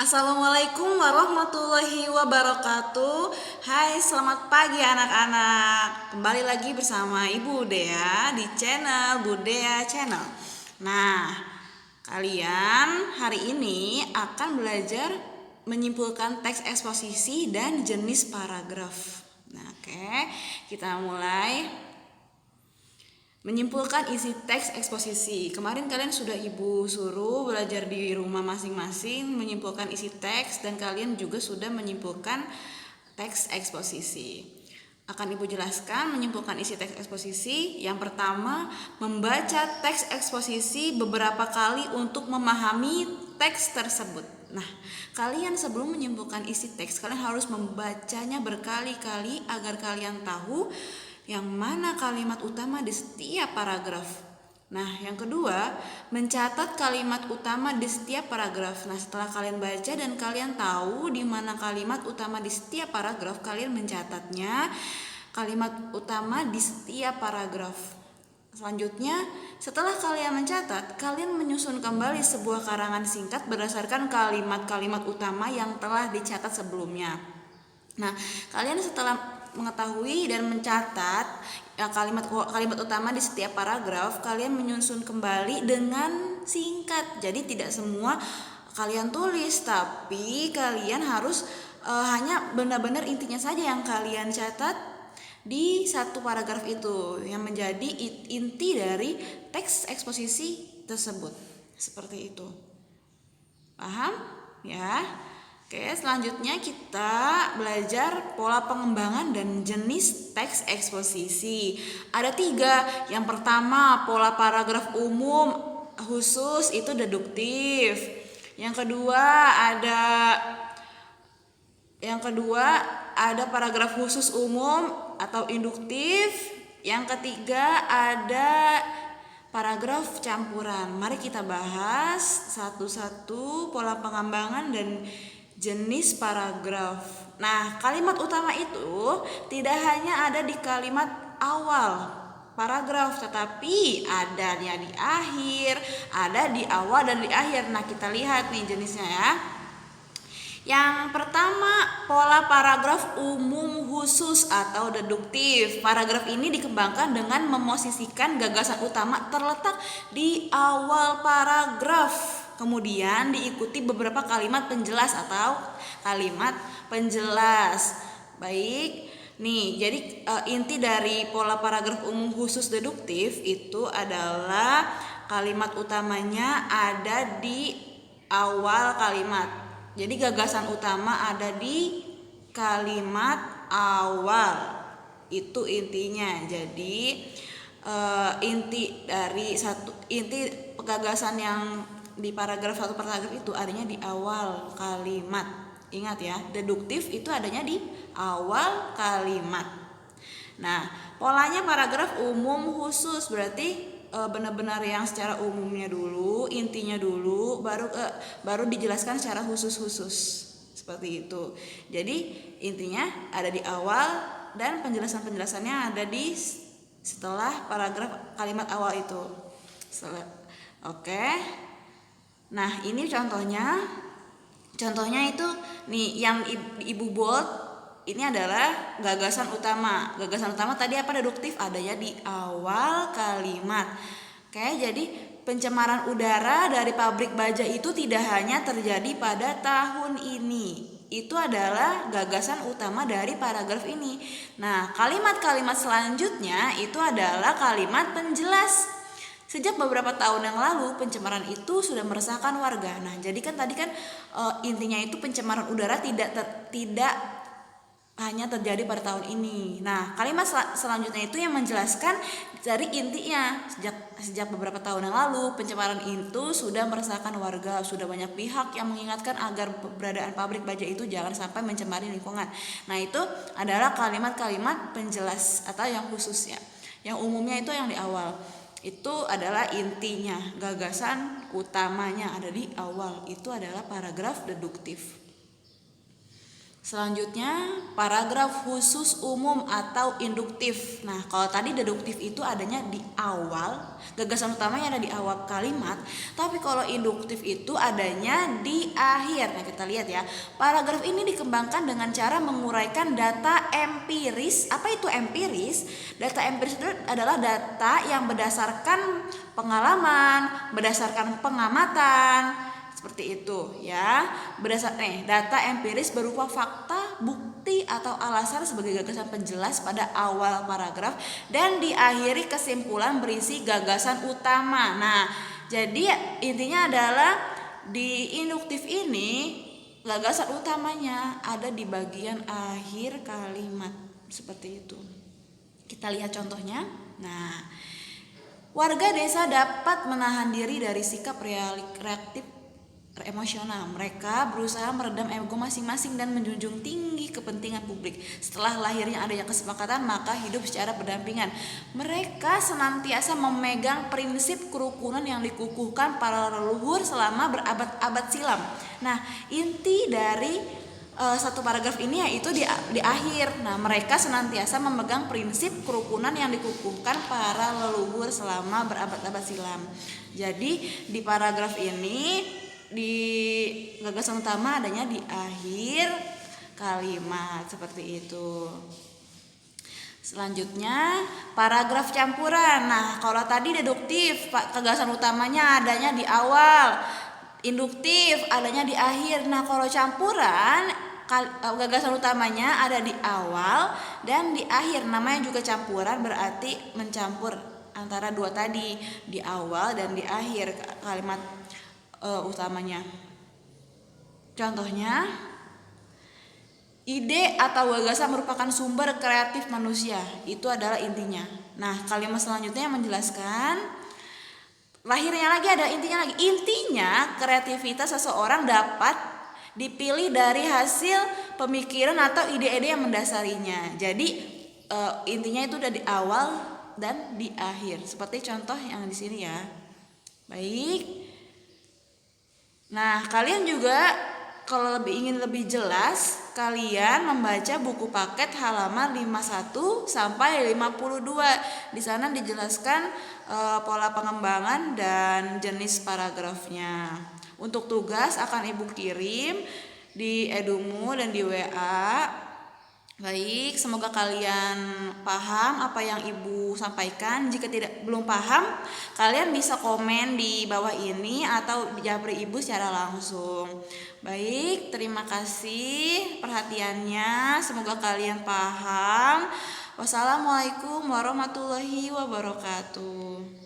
Assalamualaikum warahmatullahi wabarakatuh. Hai, selamat pagi anak-anak. Kembali lagi bersama Ibu Dea di channel Budea Channel. Nah, kalian hari ini akan belajar menyimpulkan teks eksposisi dan jenis paragraf. Nah, oke, kita mulai. Menyimpulkan isi teks eksposisi. Kemarin kalian sudah Ibu suruh belajar di rumah masing-masing menyimpulkan isi teks, dan kalian juga sudah menyimpulkan teks eksposisi. Akan Ibu jelaskan menyimpulkan isi teks eksposisi. Yang pertama, membaca teks eksposisi beberapa kali untuk memahami teks tersebut. Nah, kalian sebelum menyimpulkan isi teks, kalian harus membacanya berkali-kali agar kalian tahu yang mana kalimat utama di setiap paragraf. Nah, yang kedua, mencatat kalimat utama di setiap paragraf. Nah, setelah kalian baca dan kalian tahu di mana kalimat utama di setiap paragraf, kalian mencatatnya kalimat utama di setiap paragraf. Selanjutnya, setelah kalian mencatat, kalian menyusun kembali sebuah karangan singkat berdasarkan kalimat-kalimat utama yang telah dicatat sebelumnya. Nah, kalian setelah mengetahui dan mencatat kalimat utama di setiap paragraf, kalian menyusun kembali dengan singkat. Jadi tidak semua kalian tulis, tapi kalian harus hanya benar-benar intinya saja yang kalian catat di satu paragraf itu, yang menjadi inti dari teks eksposisi tersebut. Seperti itu. Paham? Ya. Oke, selanjutnya kita belajar pola pengembangan dan jenis teks eksposisi. Ada 3. Yang pertama, pola paragraf umum khusus, itu deduktif. Yang kedua ada paragraf khusus umum atau induktif. Yang ketiga ada paragraf campuran. Mari kita bahas satu-satu pola pengembangan dan jenis paragraf. Nah, kalimat utama itu tidak hanya ada di kalimat awal paragraf, tetapi adanya di akhir, ada di awal dan di akhir. Nah, kita lihat nih jenisnya ya. Yang pertama, pola paragraf umum khusus atau deduktif. Paragraf ini dikembangkan dengan memosisikan gagasan utama terletak di awal paragraf. Kemudian diikuti beberapa kalimat penjelas atau kalimat penjelas. Baik, nih jadi inti dari pola paragraf umum khusus deduktif itu adalah kalimat utamanya ada di awal kalimat. Jadi gagasan utama ada di kalimat awal. Itu intinya. Jadi inti gagasan yang di paragraf satu paragraf itu adanya di awal kalimat. Ingat ya, deduktif itu adanya di awal kalimat. Nah, polanya paragraf umum khusus berarti benar-benar yang secara umumnya dulu, intinya dulu, baru dijelaskan secara khusus-khusus. Seperti itu. Jadi intinya ada di awal dan penjelasan-penjelasannya ada di setelah paragraf kalimat awal itu. Oke. Nah, ini contohnya. Contohnya itu nih yang Ibu bold, ini adalah gagasan utama. Gagasan utama tadi apa? Deduktif, adanya di awal kalimat. Oke, jadi pencemaran udara dari pabrik baja itu tidak hanya terjadi pada tahun ini. Itu adalah gagasan utama dari paragraf ini. Nah, kalimat-kalimat selanjutnya itu adalah kalimat penjelas. Sejak beberapa tahun yang lalu pencemaran itu sudah meresahkan warga. Nah, jadi kan tadi kan intinya itu pencemaran udara tidak hanya terjadi pada tahun ini. Nah, kalimat selanjutnya itu yang menjelaskan dari intinya. Sejak beberapa tahun yang lalu pencemaran itu sudah meresahkan warga, sudah banyak pihak yang mengingatkan agar keberadaan pabrik baja itu jangan sampai mencemari lingkungan. Nah, itu adalah kalimat-kalimat penjelas atau yang khususnya. Yang umumnya itu yang di awal. Itu adalah intinya, gagasan utamanya ada di awal. Itu adalah paragraf deduktif. Selanjutnya, paragraf khusus umum atau induktif. Nah, kalau tadi deduktif itu adanya di awal, gagasan utamanya ada di awal kalimat, tapi kalau induktif itu adanya di akhir. Nah, kita lihat ya. Paragraf ini dikembangkan dengan cara menguraikan data empiris. Apa itu empiris? Data empiris itu adalah data yang berdasarkan pengalaman, berdasarkan pengamatan, seperti itu ya. Data empiris berupa fakta, bukti atau alasan sebagai gagasan penjelas pada awal paragraf dan diakhiri kesimpulan berisi gagasan utama. Nah, jadi intinya adalah di induktif ini gagasan utamanya ada di bagian akhir kalimat seperti itu. Kita lihat contohnya. Nah, warga desa dapat menahan diri dari sikap reaktif emosional. Mereka berusaha meredam ego masing-masing dan menjunjung tinggi kepentingan publik. Setelah lahirnya adanya kesepakatan, maka hidup secara berdampingan. Mereka senantiasa memegang prinsip kerukunan yang dikukuhkan para leluhur selama berabad-abad silam. Nah, inti dari satu paragraf ini yaitu di akhir. Nah, mereka senantiasa memegang prinsip kerukunan yang dikukuhkan para leluhur selama berabad-abad silam. Jadi di paragraf ini di gagasan utama adanya di akhir kalimat seperti itu. Selanjutnya paragraf campuran. Nah, kalau tadi deduktif, gagasan utamanya adanya di awal, induktif adanya di akhir. Nah, kalau campuran, gagasan utamanya ada di awal dan di akhir. Namanya juga campuran, berarti mencampur antara dua tadi, di awal dan di akhir kalimat utamanya. Contohnya, ide atau gagasan merupakan sumber kreatif manusia. Itu adalah intinya. Nah, kalimat selanjutnya yang menjelaskan, lahirnya lagi ada intinya lagi. Intinya, kreativitas seseorang dapat dipilih dari hasil pemikiran atau ide-ide yang mendasarinya. Jadi intinya itu udah di awal dan di akhir. Seperti contoh yang di sini ya. Baik. Nah, kalian juga kalau ingin lebih jelas, kalian membaca buku paket halaman 51 sampai 52. Di sana dijelaskan pola pengembangan dan jenis paragrafnya. Untuk tugas akan Ibu kirim di Edumu dan di WA. Baik, semoga kalian paham apa yang Ibu sampaikan. Jika belum paham, kalian bisa komen di bawah ini atau japri Ibu secara langsung. Baik, terima kasih perhatiannya. Semoga kalian paham. Wassalamualaikum warahmatullahi wabarakatuh.